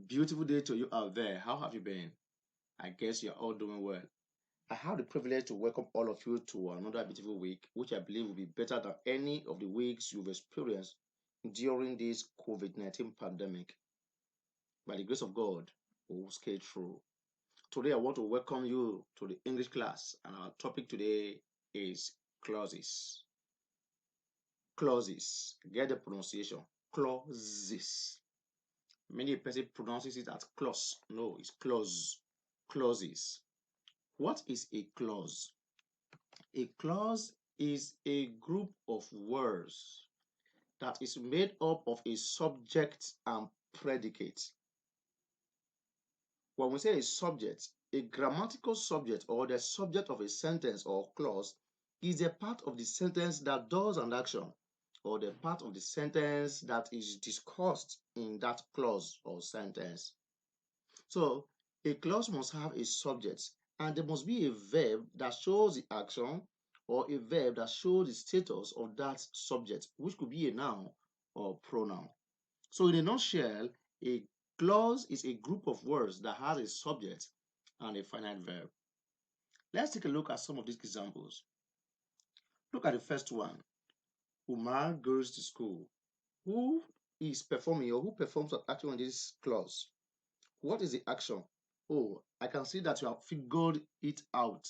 Beautiful day to you out there. How have you been? I guess you're all doing well. I have the privilege to welcome all of you to another beautiful week, which I believe will be better than any of the weeks you've experienced during this COVID-19 pandemic. By the grace of God, we'll skate through. Today, I want to welcome you to the English class, and our topic today is clauses. Clauses. Get the pronunciation. Clauses. Many person pronounces it as clause. No, it's clause. Clauses. What is a clause? A clause is a group of words that is made up of a subject and predicate. When we say a subject, a grammatical subject or the subject of a sentence or clause is a part of the sentence that does an action or the part of the sentence that is discussed in that clause or sentence. So a clause must have a subject and there must be a verb that shows the action or a verb that shows the status of that subject, which could be a noun or pronoun. So in a nutshell, a clause is a group of words that has a subject and a finite verb. Let's take a look at some of these examples. Look at the first one. Umar goes to school. Who is performing or who performs an action in this clause? What is the action? Oh, I can see that you have figured it out.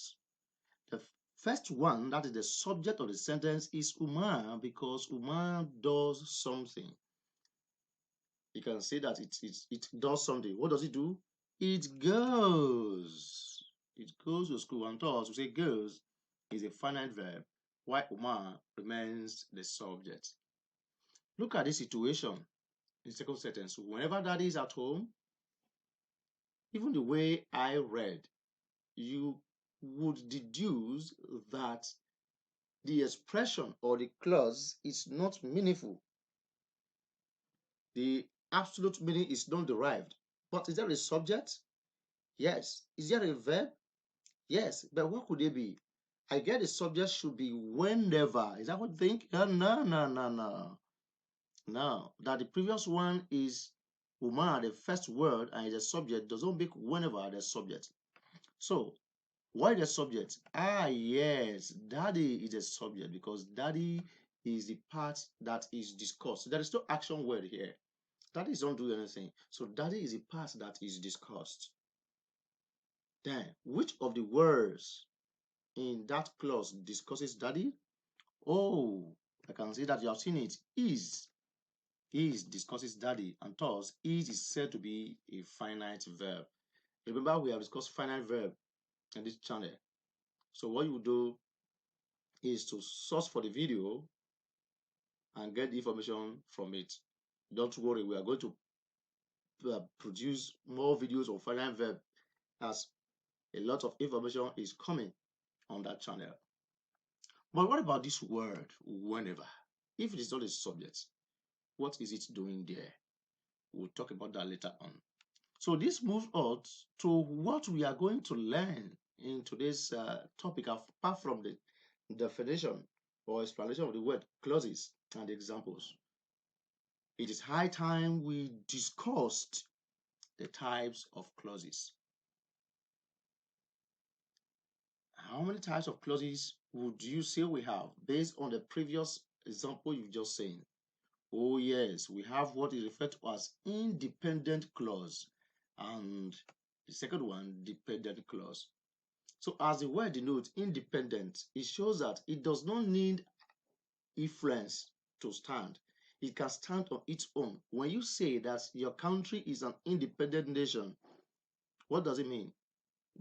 The first one, that is the subject of the sentence, is Umar because Umar does something. You can see that it does something. What does it do? It goes. It goes to school. And thus, we say goes is a finite verb, while Umar remains the subject. Look at this situation in the second sentence. Whenever daddy is at home, even the way I read, you would deduce that the expression or the clause is not meaningful. The absolute meaning is not derived. But is there a subject? Yes. Is there a verb? Yes. But what could it be? I get the subject should be whenever. Is that what you think? No, no, no, no, no. No. That the previous one is Umar, the first word, and the subject doesn't make whenever the subject. So why the subject? Ah, yes, daddy is a subject because daddy is the part that is discussed. There is no action word here. Daddy is not doing anything. So daddy is the part that is discussed. Then, which of the words in that clause discusses daddy? Oh, I can see that you have seen it. Is discusses daddy, and thus is said to be a finite verb. Remember, we have discussed finite verb in this channel. So what you do is to search for the video and get the information from it. Don't worry, we are going to produce more videos of finite verb as a lot of information is coming on that channel. But what about this word whenever? If it is not a subject, what is it doing there? We'll talk about that later on. So this moves us to what we are going to learn in today's topic, apart from the definition or explanation of the word clauses and examples. It is high time we discussed the types of clauses. How many types of clauses would you say we have based on the previous example you've just seen? Oh yes, we have what is referred to as independent clause and the second one, dependent clause. So as the word denotes independent, it shows that it does not need influence to stand. It can stand on its own. When you say that your country is an independent nation, what does it mean?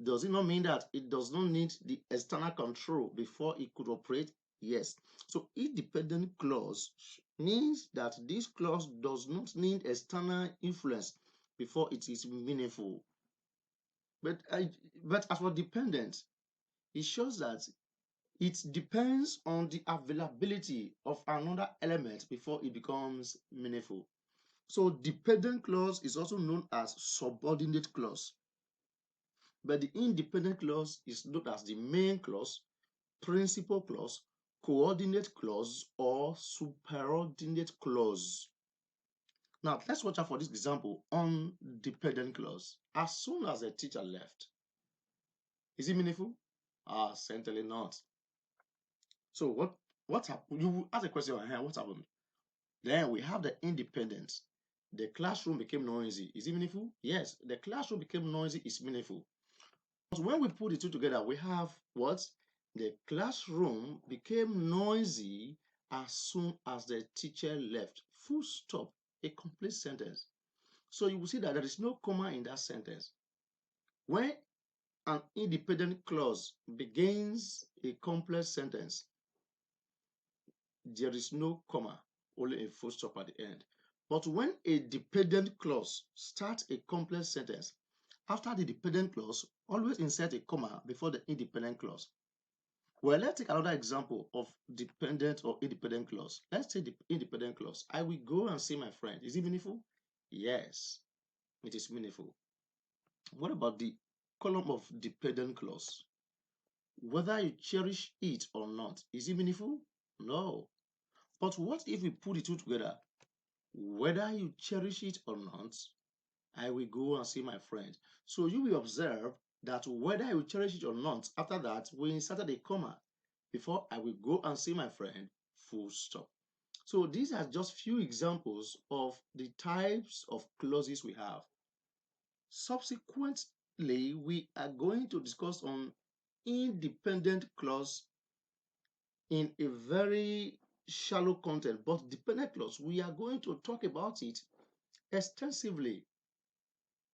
Does it not mean that it does not need the external control before it could operate? Yes. So independent clause means that this clause does not need external influence before it is meaningful. But as for dependent, it shows that it depends on the availability of another element before it becomes meaningful. So dependent clause is also known as subordinate clause. But the independent clause is known as the main clause, principal clause, coordinate clause, or superordinate clause. Now, let's watch out for this example on dependent clause as soon as the teacher left. Is it meaningful? Certainly not. So what happened? You ask a question on here, what happened? Then we have the independence. The classroom became noisy. Is it meaningful? Yes, the classroom became noisy is meaningful. But when we put the two together, we have what? The classroom became noisy as soon as the teacher left. Full stop. A complete sentence. So you will see that there is no comma in that sentence. When an independent clause begins a complex sentence, there is no comma, only a full stop at the end. But when a dependent clause starts a complex sentence, after the dependent clause, always insert a comma before the independent clause. Well, let's take another example of dependent or independent clause. Let's take the independent clause. I will go and see my friend. Is it meaningful? Yes, it is meaningful. What about the column of dependent clause? Whether you cherish it or not, is it meaningful? No. But what if we put the two together? Whether you cherish it or not, I will go and see my friend. So you will observe that whether you cherish it or not, after that, we inserted a comma. Before I will go and see my friend, full stop. So these are just few examples of the types of clauses we have. Subsequently, we are going to discuss on independent clause in a very shallow content, but dependent clause, we are going to talk about it extensively.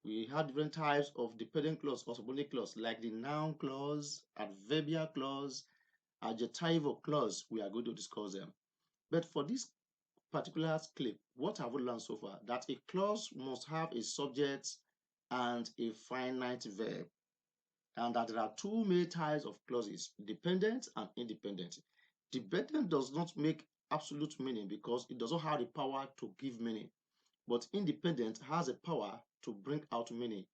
We have different types of dependent clause or subordinate clause, like the noun clause, adverbial clause, adjectival clause. We are going to discuss them. But for this particular clip, what have we learned so far? That a clause must have a subject and a finite verb, and that there are two main types of clauses, dependent and independent. Dependent does not make absolute meaning because it doesn't have the power to give meaning, but independent has a power to bring out meaning.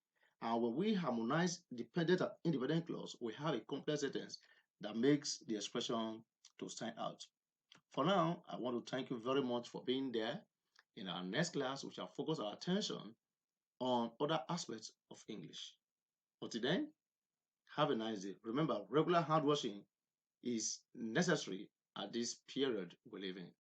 And when we harmonize dependent and independent clause, we have a complex sentence that makes the expression to stand out. For now, I want to thank you very much for being there. In our next class, we shall focus our attention on other aspects of English. Until then, have a nice day. Remember, regular hand washing is necessary at this period we live in.